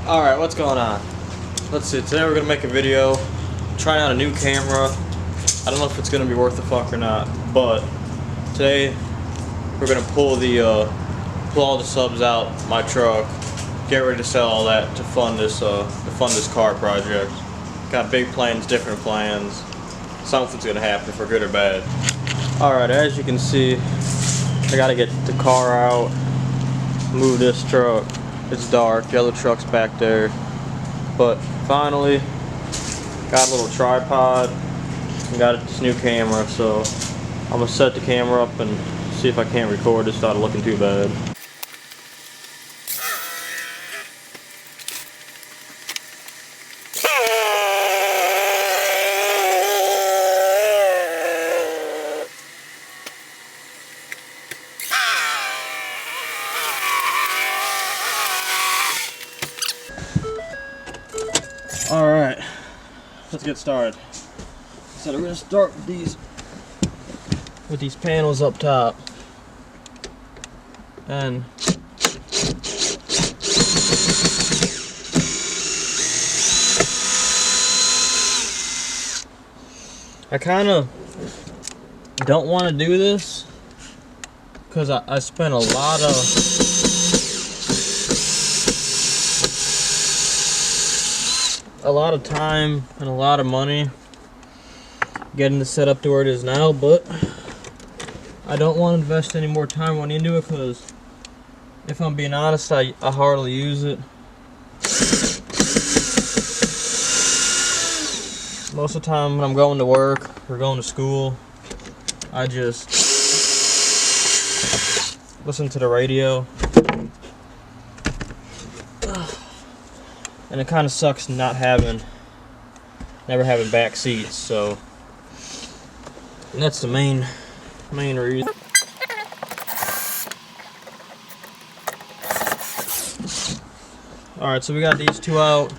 Alright, what's going on? Let's see, today we're going to make a video trying out a new camera. I don't know if it's going to be worth the fuck or not, but today we're going to pull all the subs out my truck, get ready to sell all that to fund this car project. Got big plans, different plans. Something's going to happen for good or bad. Alright, as you can see, I got to get the car out, move this truck. It's dark, the other truck's back there, but finally got a little tripod and got this new camera, so I'm gonna set the camera up and see if I can't record this without looking too bad. Alright, let's get started. So we're going to start with these panels up top. And I kind of don't want to do this because I spent a lot of time and a lot of money getting this set up to where it is now, but I don't want to invest any more time into it because if I'm being honest, I hardly use it. Most of the time when I'm going to work or going to school, I just listen to the radio. And it kind of sucks never having back seats, so that's the main reason. Alright, so we got these two out.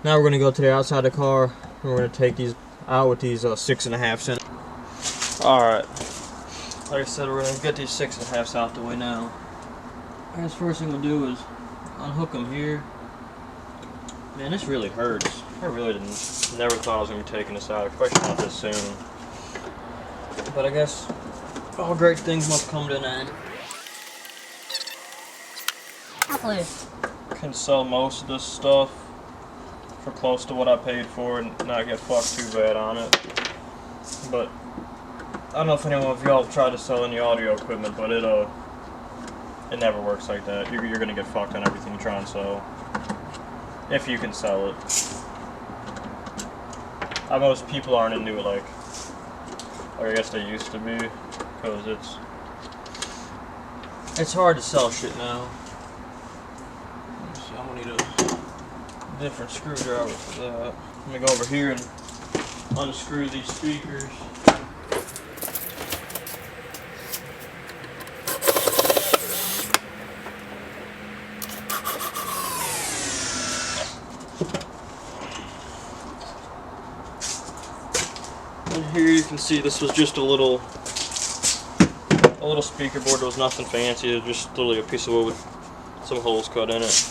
Now we're going to go to the outside of the car, and we're going to take these out with these 6.5 cent. Alright, like I said, we're going to get these 6.5s out the way now. I guess first thing we'll do is unhook them here. Man, this really hurts. I really never thought I was going to be taking this out, especially not this soon. But I guess all great things must come to an end. Hopefully. Can sell most of this stuff for close to what I paid for and not get fucked too bad on it. But I don't know if anyone of y'all have tried to sell any audio equipment, but it never works like that. You're going to get fucked on everything you try and sell. If you can sell it. Most people aren't into it like I guess they used to be, because it's hard to sell shit now. Let's see, I'm gonna need a different screwdriver for that. I'm gonna go over here and unscrew these speakers. And here you can see this was just a little speaker board. There was nothing fancy. It was just literally a piece of wood with some holes cut in it.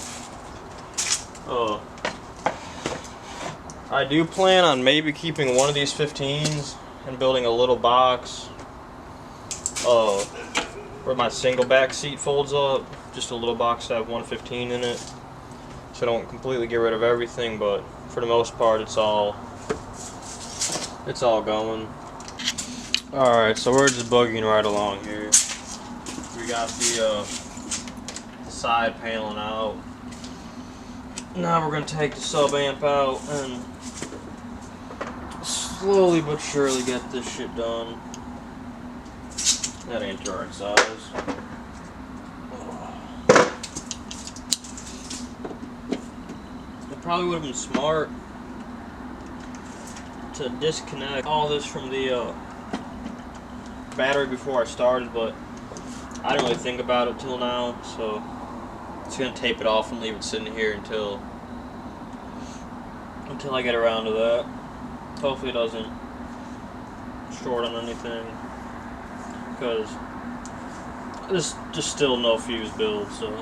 I do plan on maybe keeping one of these 15s and building a little box where my single back seat folds up. Just a little box to have 115 in it, so I don't completely get rid of everything, but for the most part it's all going. Alright, so we're just bugging right along here. We got the side paneling out. Now we're going to take the sub amp out and slowly but surely get this shit done. That ain't the right size. It probably would have been smart to disconnect all this from the battery before I started, but I didn't really think about it till now, so it's gonna tape it off and leave it sitting here until I get around to that. Hopefully it doesn't short on anything, because there's just still no fuse build, so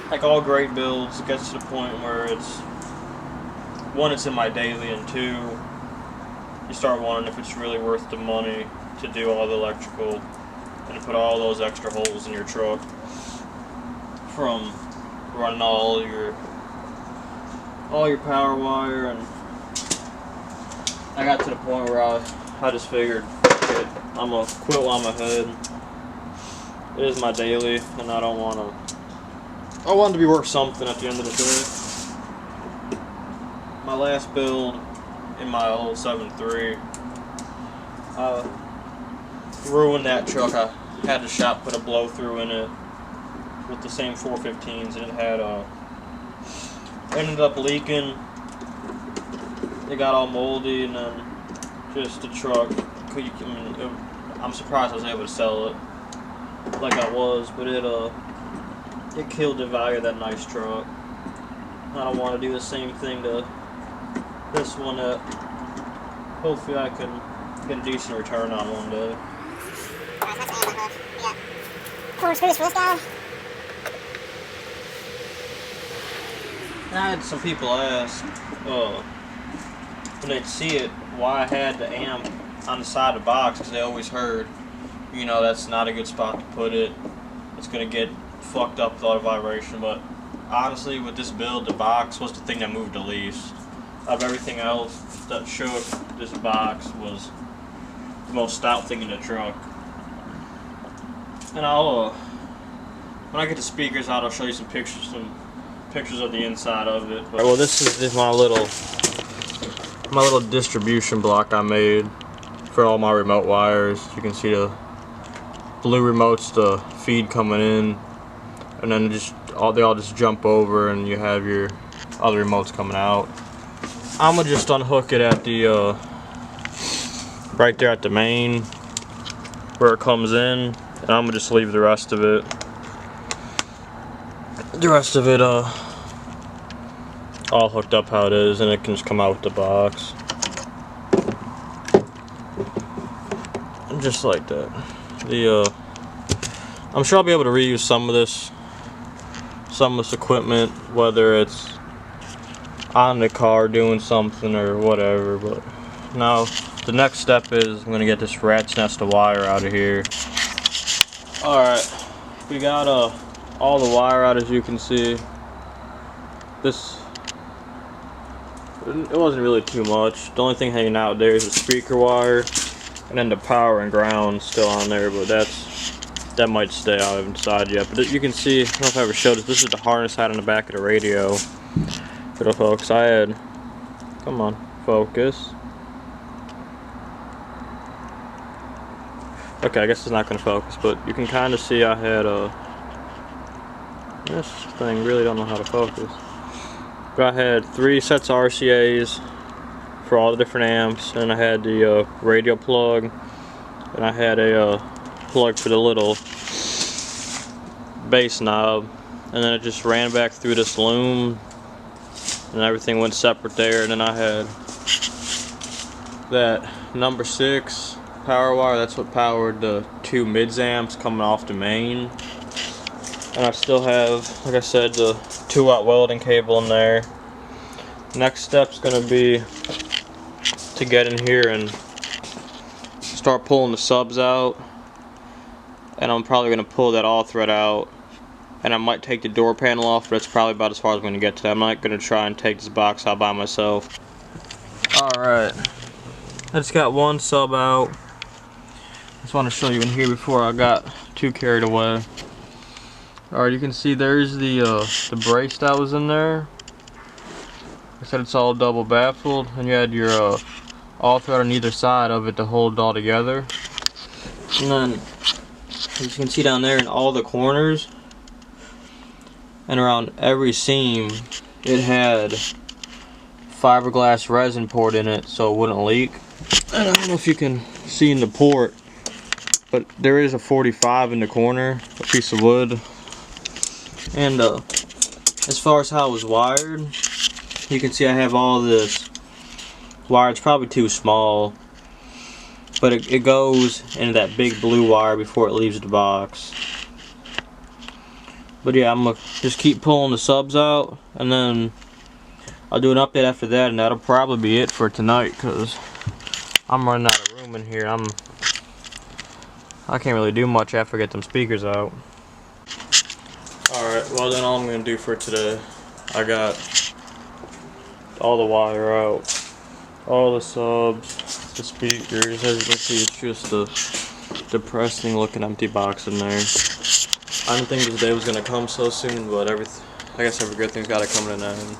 Like all great builds, it gets to the point where it's, one, it's in my daily, and two, you start wondering if it's really worth the money to do all the electrical and to put all those extra holes in your truck from running all your power wire. And I got to the point where I just figured, okay, I'm gonna quit while I'm ahead. It is my daily, and I don't want to. I want it to be worth something at the end of the day. My last build in my old 7.3, ruined that truck. I had the shop put a blow through in it with the same 415s, and it had ended up leaking. It got all moldy, and then just the truck. I'm surprised I was able to sell it like I was, but it killed the value of that nice truck. I don't want to do the same thing to this one that hopefully I can get a decent return on one day. Alright, that's the end of it. We got 4 screws for this guy. I had some people ask, when they'd see it, why I had the amp on the side of the box, because they always heard, you know, that's not a good spot to put it. It's going to get fucked up with all the vibration. But honestly, with this build, the box was the thing that moved the least. Of everything else that shook, this box was the most stout thing in the truck. And I'll, when I get the speakers out, I'll show you some pictures of the inside of it. But, well, this is my little distribution block I made for all my remote wires. You can see the blue remotes, the feed coming in, and then they all just jump over, and you have your other remotes coming out. I'm gonna just unhook it at the right there at the main where it comes in, and I'm gonna just leave the rest of it. All hooked up how it is, and it can just come out with the box. And just like that. I'm sure I'll be able to reuse some of this equipment, whether it's on the car doing something or whatever. But now the next step is I'm gonna get this rat's nest of wire out of here. Alright, we got all the wire out, as you can see. It wasn't really too much. The only thing hanging out there is the speaker wire, and then the power and ground still on there, but that might stay out. I haven't decided yet. But you can see, I don't know if I ever showed this is the harness I had on the back of the radio. It'll focus. Come on, focus. Okay, I guess it's not going to focus, but you can kind of see I had this thing really don't know how to focus. But I had 3 sets of RCAs for all the different amps, and I had the radio plug, and I had a plug for the little bass knob, and then it just ran back through this loom, and everything went separate there. And then I had that number 6 power wire. That's what powered the 2 mids amps coming off the main. And I still have, like I said, the 2-watt welding cable in there. Next step's gonna be to get in here and start pulling the subs out. And I'm probably gonna pull that all thread out. And I might take the door panel off, but that's probably about as far as I'm gonna get to that. I'm not gonna try and take this box out by myself. Alright, I just got one sub out. Just want to show you in here before I got too carried away. Alright, you can see there's the brace that was in there. I said it's all double baffled, and you had your all thread on either side of it to hold it all together. And then, as you can see down there in all the corners and around every seam, it had fiberglass resin poured in it so it wouldn't leak. And I don't know if you can see in the port, but there is a 45 in the corner, a piece of wood. And as far as how it was wired, you can see I have all this wire. It's probably too small, but it goes into that big blue wire before it leaves the box. But yeah, I'm gonna just keep pulling the subs out, and then I'll do an update after that, and that'll probably be it for tonight, because I'm running out of room in here. I can't really do much after I get them speakers out. Alright, well then all I'm gonna do for today, I got all the wire out, all the subs, the speakers. As you can see, it's just a depressing looking empty box in there. I didn't think this day was gonna come so soon, but I guess every good thing's gotta come to an end.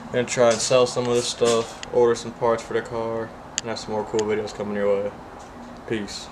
I'm gonna try and sell some of this stuff, order some parts for the car, and have some more cool videos coming your way. Peace.